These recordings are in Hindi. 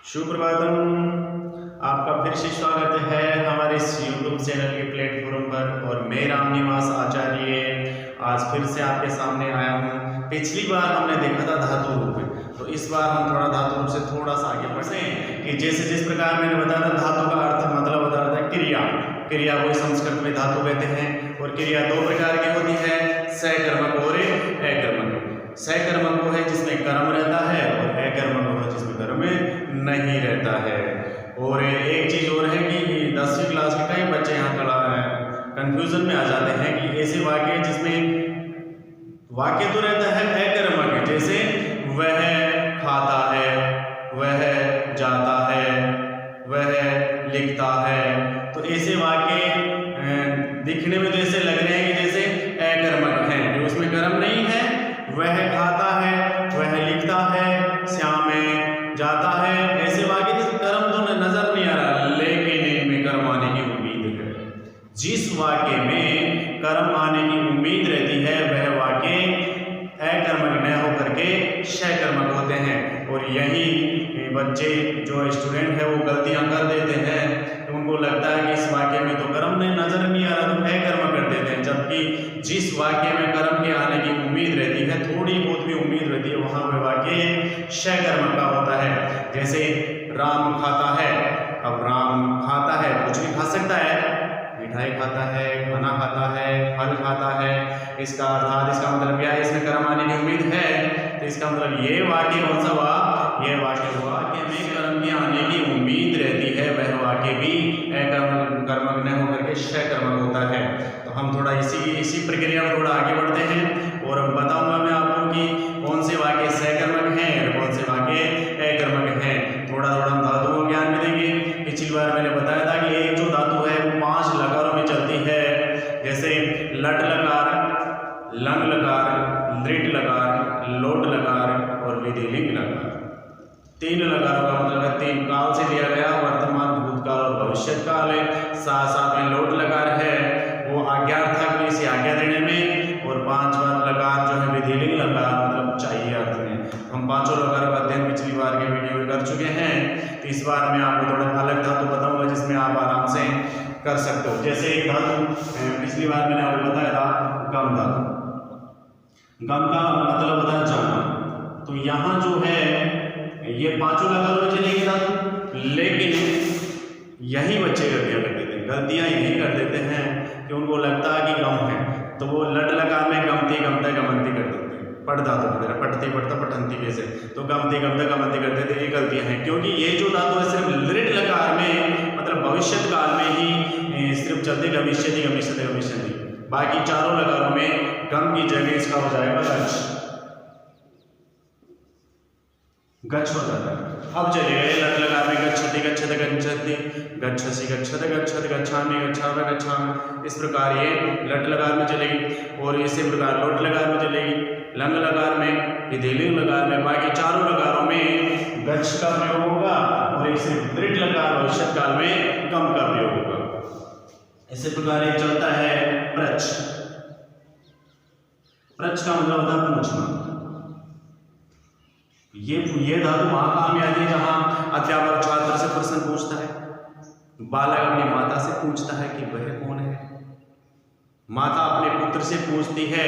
सुप्रभातम। आपका फिर से स्वागत है हमारे इस YouTube चैनल के प्लेटफॉर्म पर और मैं रामनिवास आचार्य आज फिर से आपके सामने आया हूँ। पिछली बार हमने देखा था धातु रूप, तो इस बार हम थोड़ा धातु रूप से थोड़ा सा आगे बढ़ते हैं कि जैसे जिस प्रकार मैंने बताया था धातु का अर्थ मतलब बता रहा था क्रिया। क्रिया को संस्कृत में धातु कहते हैं और क्रिया दो प्रकार की होती है, सकर्मक और अकर्मक। सकर्मक वो है जिसमें कर्म रहता है और अकर्मक वो है जिसमें कर्म नहीं रहता है। और एक चीज और है कि 10वीं क्लास के कई बच्चे यहाँ कंफ्यूजन में आ जाते हैं कि ऐसे वाक्य जिसमें वाक्य तो रहता है अकर्मक, जैसे वह खाता है, वह जाता है, वह लिखता है, तो ऐसे वाक्य दिखने में जैसे लग रहे हैं कि जैसे अकर्मक हैं, जो उसमें कर्म नहीं है। वह खाता है, वह लिखता है, श्याम जाता है, ऐसे वाक्य जिसमें कर्म तो नजर नहीं आ रहा लेकिन इनमें कर्म आने की उम्मीद है। जिस वाक्य में कर्म आने की उम्मीद रहती है वह वाक्य अकर्मक न होकर के सकर्मक होते हैं। और यही बच्चे जो स्टूडेंट है वो गलतियां कर देते हैं, तो उनको लगता है कि इस वाक्य में तो कर्म नहीं नजर नहीं आ रहा तो अकर्मक कर देते हैं, जबकि जिस वाक्य में कर्म के आने की उम्मीद रहती है, थोड़ी बहुत भी उम्मीद रहती है, वहां पर वाक्य सकर्मक का होता है। जैसे राम खाता है, अब राम खाता है, कुछ भी खा सकता है, मिठाई खाता है, खाना खाता है, फल खाता है, इसका अर्थात इसका मतलब क्या है, इसमें कर्म आने की उम्मीद है, तो इसका मतलब ये वाक्य कौन सा हुआ, ये वाक्य हुआ कि में कर्म के आने की उम्मीद रहती है, वह वाक्य भी अकर्मक न होकर के सकर्मक होता है। तो हम थोड़ा इसी प्रक्रिया में थोड़ा आगे बढ़ते हैं और अब बताऊंगा मैं आपको कि कौन से वाक्य सकर्मक हैं और कौन से वाक्य अकर्मक हैं। थोड़ा हम धातुओं को ज्ञान में देंगे। पिछली बार मैंने बताया था कि एक जो धातु है वो 5 लकारों में चलती है, जैसे लट लकार, लंग लकार, लृट लकार, लोट लकार और विधिलिंग लकार। 3 लकारों का मतलब है 3 काल से दिया गया, वर्तमान, भूतकाल और भविष्य काल है। साथ में लोट लकार है वो आज्ञार्थक में इसे आज्ञा देने में, और 5वां लकार जो है विधिलिंग लकार मतलब चाहिए अर्थ में। हम 5 लकारों का अध्ययन पिछली बार के वीडियो में कर चुके हैं, तो इस बार मैं आपको थोड़ा अलग धातु बताऊंगा जिसमें आप आराम से कर सकते हो। जैसे एक धातु पिछली बार मैंने आपको बताया था गम धातु। गम का मतलब होता है जाना, तो यहाँ जो है ये 5 लकारों में चलेगी धातु, लेकिन यही बच्चे गलतियां कर देते हैं। गलतियां यही कर देते हैं कि उनको लगता है कि गम है, तो वो लट लकार में गमती गमता गमंती कर देते हैं, पढ़ धातु की तरह पढ़ती पढ़ता पठंती वैसे, तो गमती गमता गमंती करते थे। ये गलतियां हैं क्योंकि ये जो धातु है सिर्फ लृट लकार में मतलब भविष्य काल में ही सिर्फ चलते, भविष्यति गमिष्यति गमिष्यति, बाकी चारों लकारों में गम की जगह इसका हो जाएगा गच्छ हो जाता है। अब चलिए लट लकार में गच्छति गच्छति गच्छति, गच्छसि गच्छति गच्छति, गच्छामि गच्छामि गच्छामि, इस प्रकार ये लट लकार में चलेगी। और इसी प्रकार लोट लकार में चलेगी, लंग लकार में, विधिलिंग लकार में, बाकी चारों लकारों में गच्छ का प्रयोग होगा और इसे दृढ़ लकार भविष्य काल में गम का प्रयोग होगा। इसी प्रकार ये चलता है प्रच्छ। प्रच्छ का मतलब होता है पूछना। ये धातु वहां काम में आती है जहां अध्यापक छात्र से प्रश्न पूछता है, बालक अपनी माता से पूछता है कि वह कौन है, माता अपने पुत्र से पूछती है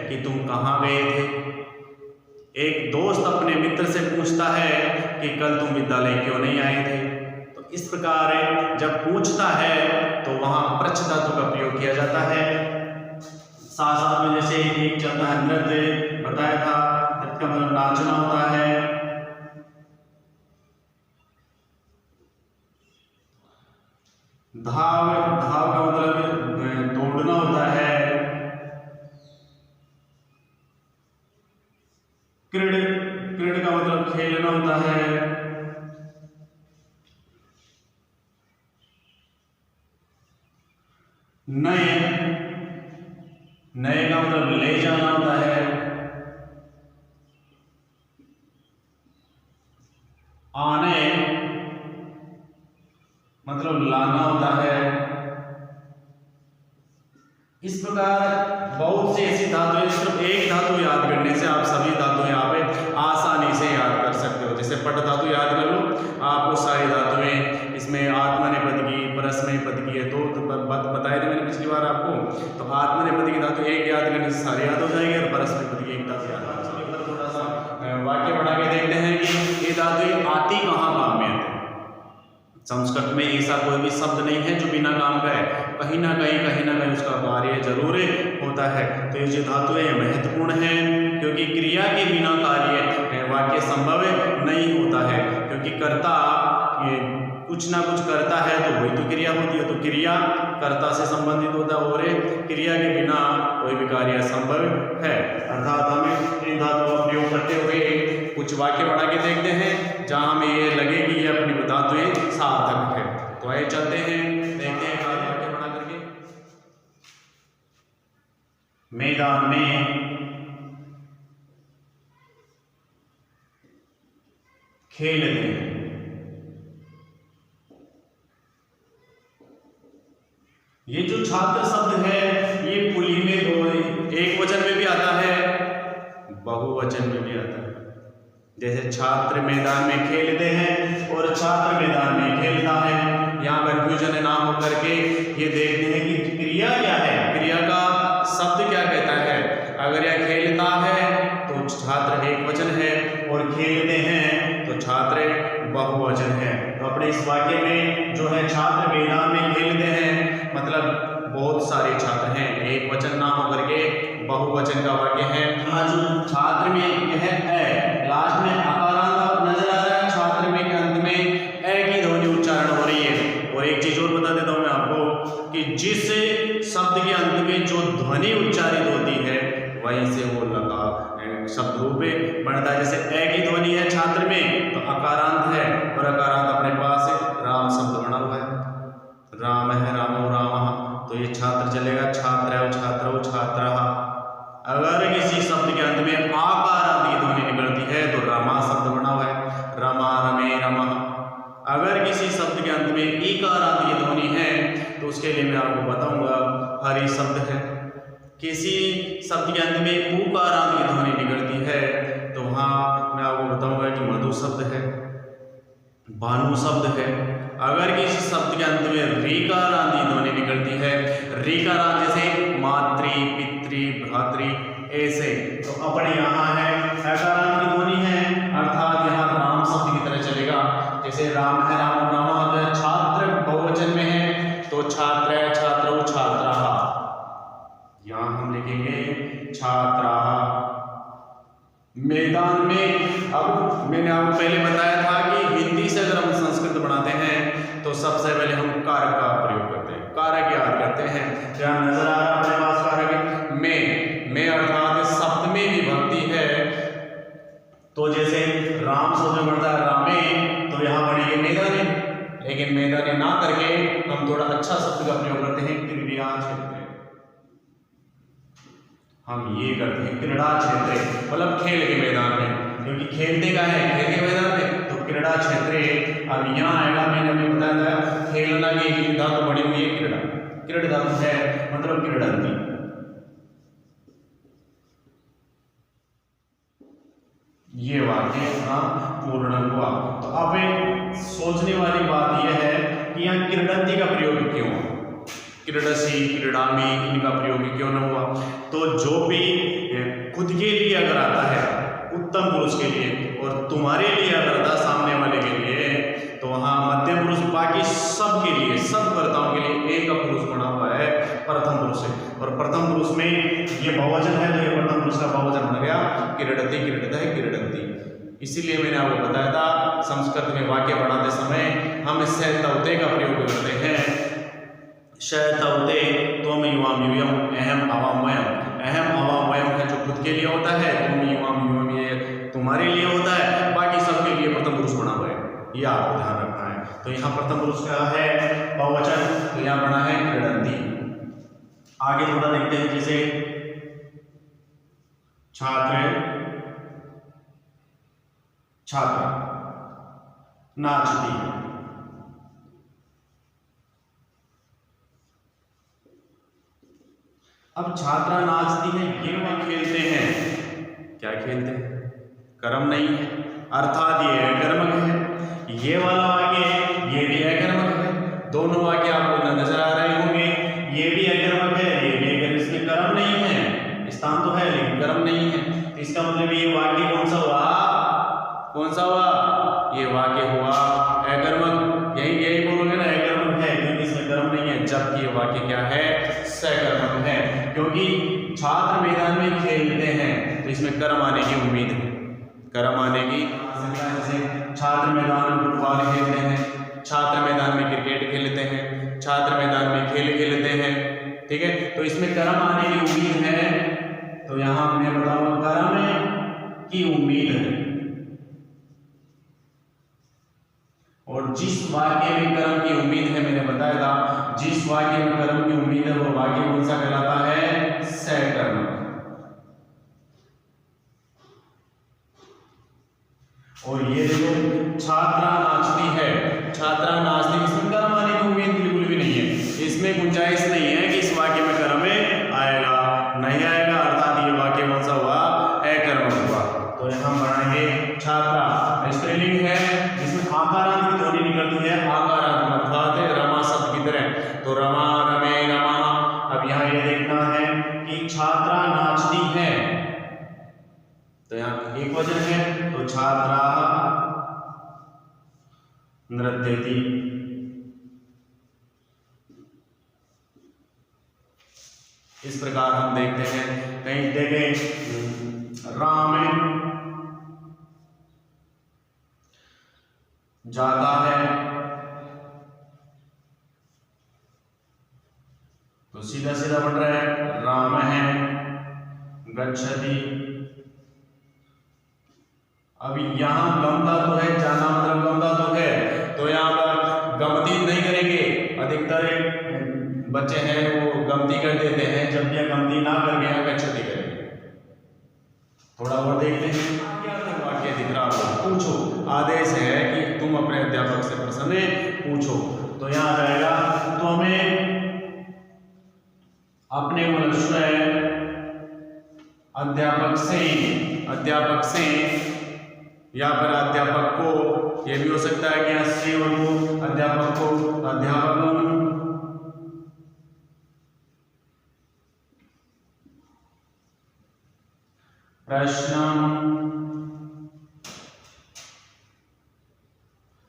कि तुम कहां गए थे, एक दोस्त अपने मित्र से पूछता है कि कल तुम विद्यालय क्यों नहीं आए थे। तो इस प्रकार जब पूछता है तो वहां प्रच्छ धातु का प्रयोग किया जाता है। साथ में जैसे एक चलता है नृत्य, बताया था का मतलब नाचना होता है। धाव का मतलब दौड़ना होता है। क्रीड का मतलब खेलना होता है। नए का मतलब ले जाना होता है। आने मतलब लाना होता है। इस प्रकार बहुत सी ऐसी धातुएं, सिर्फ एक धातु याद करने से आप सभी धातु यहाँ पे आसानी से याद कर सकते हो। जैसे पट धातु याद कर लो, आप सारे याद हो जाएंगे और परस्पर पद की एकता से याद हो जाएंगे। थोड़ा सा वाक्य बढ़ा के देखते हैं कि ये धातुएं आती कहाँ काम में आते हैं। संस्कृत में ऐसा कोई भी शब्द नहीं है जो बिना काम का है, कहीं ना कहीं उसका कार्य जरूर होता है। तो ये जो धातुएं महत्वपूर्ण हैं, क्योंकि क्रिया के बिना कार्य वाक्य संभव नहीं होता है, क्योंकि कर्ता कुछ ना कुछ करता है तो वही तो क्रिया होती है। तो क्रिया कर्ता से संबंधित होता है और क्रिया के बिना कोई भी कार्य असंभव है। अर्थात हमें इन धातुओं का प्रयोग करते हुए कुछ वाक्य बढ़ा के देखते हैं जहां हमें ये लगे कि ये अपनी धातुएं सार्थक है। तो आइए चलते हैं, देखते हैं वाक्य बढ़ा करके। मैदान में खेलते हैं। ये जो छात्र शब्द है ये पुल्लिंग में एक वचन में भी आता है, बहुवचन में भी आता है। जैसे छात्र मैदान में खेलते हैं और छात्र मैदान में खेलता है। यहाँ कन्फ्यूजन ना हो करके ये देखते हैं कि क्रिया क्या है, क्रिया का शब्द क्या कहता है। अगर यह खेलता है तो छात्र एक वचन है और खेलते हैं तो छात्र बहुवचन है। तो अपने इस वाक्य में जो है छात्र मैदान में खेलते हैं मतलब बहुत सारे छात्र हैं, एक वचन ना होकर के बहुवचन का वाक्य है। हाँ जो छात्र में यह है, लास्ट में अकारांत नजर आ रहा है, छात्र में के अंत में ए की ध्वनि उच्चारण हो रही है। और एक चीज और बता देता हूं मैं आपको कि जिस शब्द के अंत में जो ध्वनि उच्चारित होती है वहीं से वो लगा शब्द रूप में बनता है। जैसे ए की ध्वनि है छात्र में तो अकारांत है, और अकारांत अपने पास राम शब्द बना हुआ है, राम है, रामो रामः, तो ये छात्र चलेगा, छात्र छात्र छात्र। अगर किसी शब्द के अंत में आकारांत की ध्वनि निकलती है तो रमा शब्द बना हुआ है, रमा रमे रमः। अगर किसी शब्द के अंत में ईकारांत की ध्वनि है तो उसके लिए मैं आपको बताऊंगा हरि शब्द है। किसी शब्द के अंत में उकारांत की ध्वनि निकलती है तो वहां मैं आपको बताऊंगा कि मधु शब्द है, भानु शब्द है। अगर किसी शब्द के अंत में रीकारांत की ध्वनि निकलती है, रीकारांत जैसे मातृ पितृ भ्रातृ ऐसे, तो अपने यहाँ है अकारांत की ध्वनि है, अर्थात यहाँ राम शब्द की तरह चलेगा। जैसे राम है, राम राम, अगर छात्र बहुवचन में है तो छात्र छात्र छात्रा, यहाँ हम लिखेंगे छात्रा। मैदान में, अब मैंने आपको पहले बताया था कि हिंदी से अगर हम संस्कृत बनाते हैं तो सबसे पहले हम कारक का प्रयोग करते हैं, कारक याद करते हैं। क्या नजर आ रहा है अपने पास कारक में अर्थात सप्तमी विभक्ति है। तो जैसे राम शब्द बनता है रामे, तो यहाँ बनेंगे मैदाने, लेकिन मैदाने ना करके हम थोड़ा अच्छा शब्द का प्रयोग करते हैं क्रीड़ा क्षेत्र। हम ये करते हैं क्रीड़ा क्षेत्र, मतलब खेल के मैदान में, क्योंकि खेलते का है खेल के मैदान में, तो क्रीड़ा क्षेत्र। अब यहाँ आएगा, मैंने अभी बताया था खेलना की धातु बड़ी हुई है क्रीड़ा, क्रीड़ धातु है मतलब क्रीडंती। ये वाक्य पूर्ण हुआ। तो अब सोचने वाली बात यह है कि यहाँ क्रीडंती का प्रयोग क्यों, क्रीडसी क्रीडामी इनका प्रयोग क्यों न हुआ। तो जो भी खुद के लिए अगर आता है उत्तम पुरुष के लिए, और तुम्हारे लिए अगर आता सामने वाले के लिए, तो वहाँ मध्यम पुरुष बाकी सब के लिए, सब कर्ताओं के लिए एक पुरुष बना हुआ है प्रथम पुरुष है। और प्रथम पुरुष में ये बहुवचन है तो ये प्रथम पुरुष का बहुवचन बन गया क्रीडति, क्रीडता है क्रीडंती। इसीलिए मैंने आपको बताया था संस्कृत में वाक्य बनाते समय हम सहतवते का प्रयोग करते हैं। शतवते त्वम युवाम यूयम अहम अवाम वयम, अहम अवाम वयम है जो खुद के लिए होता है, तुम युवाम यूयम ये तुम्हारे लिए होता है, बाकी सबके लिए प्रथम पुरुष बना हुआ है, ये आपको ध्यान रखना है। तो यहाँ प्रथम पुरुष का है बहुवचन, तो यहाँ बना है क्रीडंती। आगे थोड़ा देखते हैं, जैसे छात्र छात्रा नाचती है। अब छात्रा नाचती है, ये वहां खेलते हैं, क्या खेलते हैं, कर्म नहीं है, अर्थात ये अकर्मक है। ये वाला वाक्य है, ये भी अकर्मक है। दोनों वाक्य आपको नजर आ रहे होंगे, ये भी अकर्मक है, ये भी अगर इसमें कर्म नहीं है, स्थान वाक्य हुआ अकर्मक। यही बोलोगे ना, अकर्मक है क्योंकि इसमें कर्म नहीं है, जबकि ये वाक्य क्या है, सकर्मक है, क्योंकि छात्र मैदान में खेलते हैं तो इसमें कर्म आने की उम्मीद है, कर्म आने की। जैसे छात्र मैदान में फुटबॉल खेलते हैं, छात्र मैदान में क्रिकेट खेलते हैं, छात्र मैदान में खेल खेलते हैं, ठीक है, तो इसमें कर्म आने की उम्मीद है। तो यहां मैं बताऊंगा कर्म की उम्मीद है, और जिस वाक्य में कर्म की उम्मीद है, मैंने बताया था जिस वाक्य में कर्म की उम्मीद है वो वाक्य कौन सा कहलाता है, सकर्मक। और ये देखो छात्रा नाचती है, छात्रा नाचती, इसमें कर्म आने की उम्मीद बिल्कुल भी नहीं है, इसमें गुंजाइश नहीं है कि इस वाक्य में कर्म आएगा, नहीं आएगा, अर्थात ये वाक्य कौन सा हुआ, अकर्मक हुआ। तो हम बनाएंगे छात्रा, स्त्रीलिंग है जिसमें आकारांत की ध्वनि निकलती है, आकारांत अर्थात रमा शब्द की तरह, तो रमा, रमे, रमा। अब यहाँ ये देखना है कि छात्रा नाचती है, तो यहाँ एक वचन है, तो छात्रा नृत्यति। इस प्रकार हम देखते हैं, कहीं देखें राम जाता है, तो सीधा सीधा बन रहा है राम है, गच्छति। अभी यहां गमता तो है, जाना मतलब गमता तो है, तो यहां पर गमती नहीं करेंगे, अधिकतर बच्चे हैं वो गमती कर देते हैं, जब यह गमती ना करके यहाँ गच्छति करेंगे। थोड़ा और देखते हैं क्या वाक्य दिख रहा हो, पूछो, आदेश है कि तुम अपने अध्यापक से प्रश्न पूछो, तो यहाँ आ जाएगा, तो हमें अपने मनुष्य अध्यापक से या फिर अध्यापक को, यह भी हो सकता है कि यहाँ से और वो अध्यापक को, अध्यापक प्रश्न,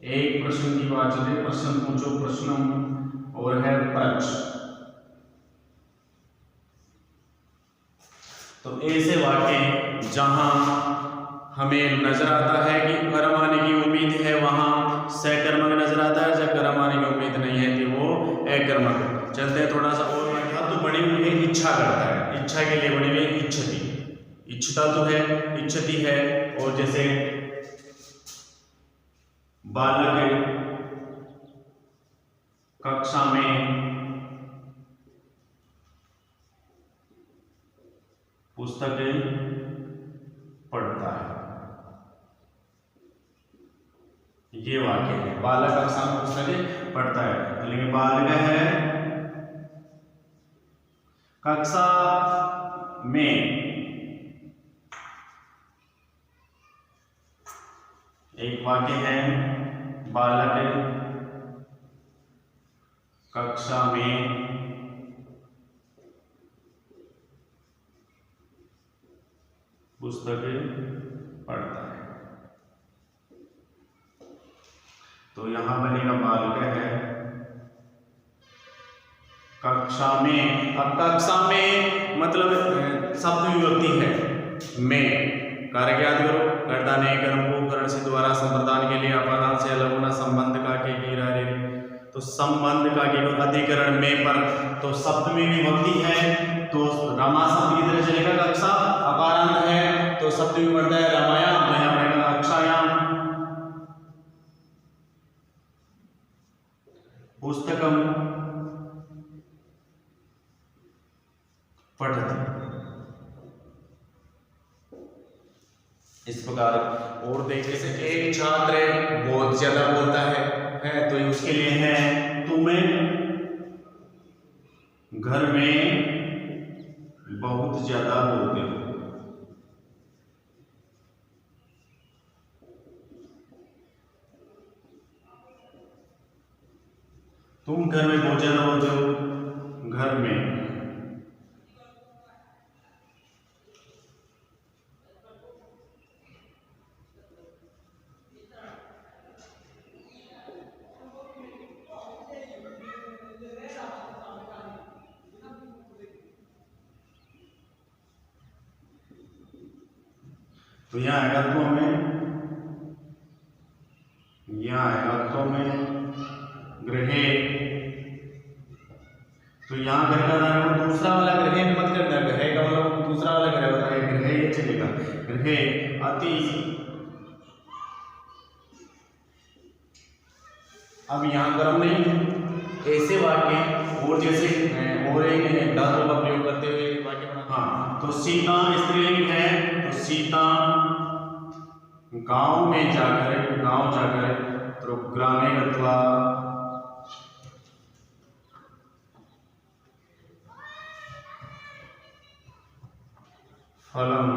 एक प्रश्न की बात चले, प्रश्न पूछो, प्रश्न और है प्रच। तो ऐसे वाक्य जहां हमें नजर आता है कि कर्म आने की उम्मीद है, वहां सकर्मक नजर आता है, जब कर्म आने की उम्मीद नहीं है तो वो अकर्मक। चलते हैं थोड़ा सा और, तो बड़ी हुई है, इच्छा करता है, इच्छा के लिए बड़ी हुई है इच्छति, इच्छता तो है, इच्छति है। और जैसे बालक कक्षा में पुस्तक पढ़ता है, ये वाक्य है, बालक कक्षा में पुस्तक पढ़ता है, लेकिन बालक है कक्षा में, एक वाक्य है बालक कक्षा में पुस्तक पढ़ता है, तो यहां बनेगा बालक है कक्षा में। अब कक्षा में मतलब शब्द विभक्ति है, में कार्य याद करो, कर्ता ने कर्म को करण से द्वारा संप्रदान के लिए अपादान से अलग होना, संबंध का के तो संबंध का केवल अधिकरण में पर, तो सप्तमी विभक्ति है, तो रमा शब्द की तरह चलेगा, कक्षा अकारांत है तो सप्तमी बनता है रामायाम, तो यहाँ बनेगा कक्षायाम। पुस्तकम पठति, इस प्रकार। और देखने से एक छात्र बहुत ज्यादा बोलता है तो उसके लिए है तुम्हें घर में बहुत ज्यादा बोलते हो, तुम घर में बहुत ज्यादा बोलते हो, घर में। तो यहाँ आएगा तो में, यहाँ आएगा तो में ग्रहे। तो यहाँ घर का नाम दूसरा वाला ग्रहे में मत करना, ग्रहे का मतलब दूसरा वाला ग्रह होता है, ग्रहे ये चलेगा। ग्रहे अति, अब यहाँ गर्म नहीं है, ऐसे वाक्य और जैसे और एक धातु का प्रयोग करते हुए वाक्य बना। हाँ, तो सीता स्त्रीलिंग है, तो सीता गांव में जाकर तो ग्रामे गत्वा, फलम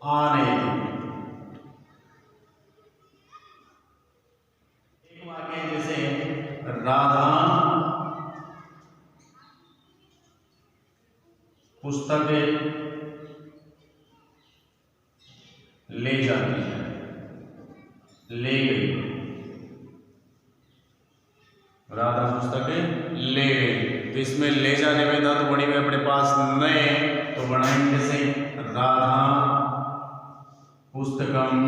आनयति। एक वाक्य जैसे राधा पुस्तकें ले जाती है, ले गई, राधा पुस्तकें ले गई। तो इसमें ले जाने में धातु बड़ी में अपने पास नए, तो बनाएंगे जैसे राधा पुस्तकम।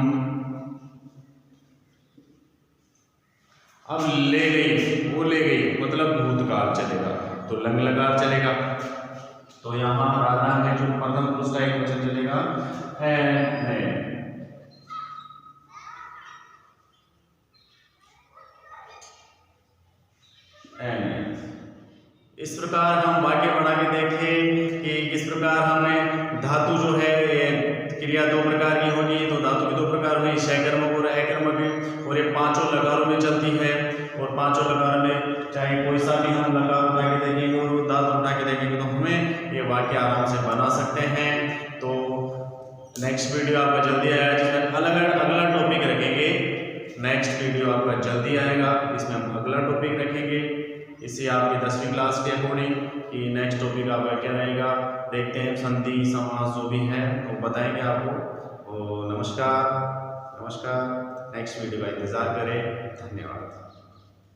अब ले गई, वो ले गई मतलब भूतकाल चलेगा, तो लंग लकार चलेगा। तो यहाँ राधा है जो प्रथम पुरुष का एक वचन चलेगा है। इस प्रकार हम वाक्य बना के देखें कि किस प्रकार हमें धातु जो है क्रिया दो प्रकार की होगी। तो धातु की दो प्रकार हुई, शकर्मक और अकर्मक, और ये पांचों लकारों में चलती है। और पांचों लकार में चाहे कोई सा भी हम लकार उठा के देखेंगे और धातु उठा के देखेंगे तो हमें ये वाक्य आराम से बना सकते हैं। तो नेक्स्ट वीडियो आपका जल्दी आएगा जिसमें अगला टॉपिक रखेंगे। नेक्स्ट वीडियो आपका जल्दी आएगा, इसमें हम अगला टॉपिक रखेंगे इसी आपकी 10वीं क्लास के अकॉर्डिंग कि नेक्स्ट टॉपिक आपका क्या रहेगा। देखते हैं, संधि समास जो भी है तो बताएंगे आपको। तो नमस्कार, नेक्स्ट वीडियो का इंतज़ार करें। धन्यवाद।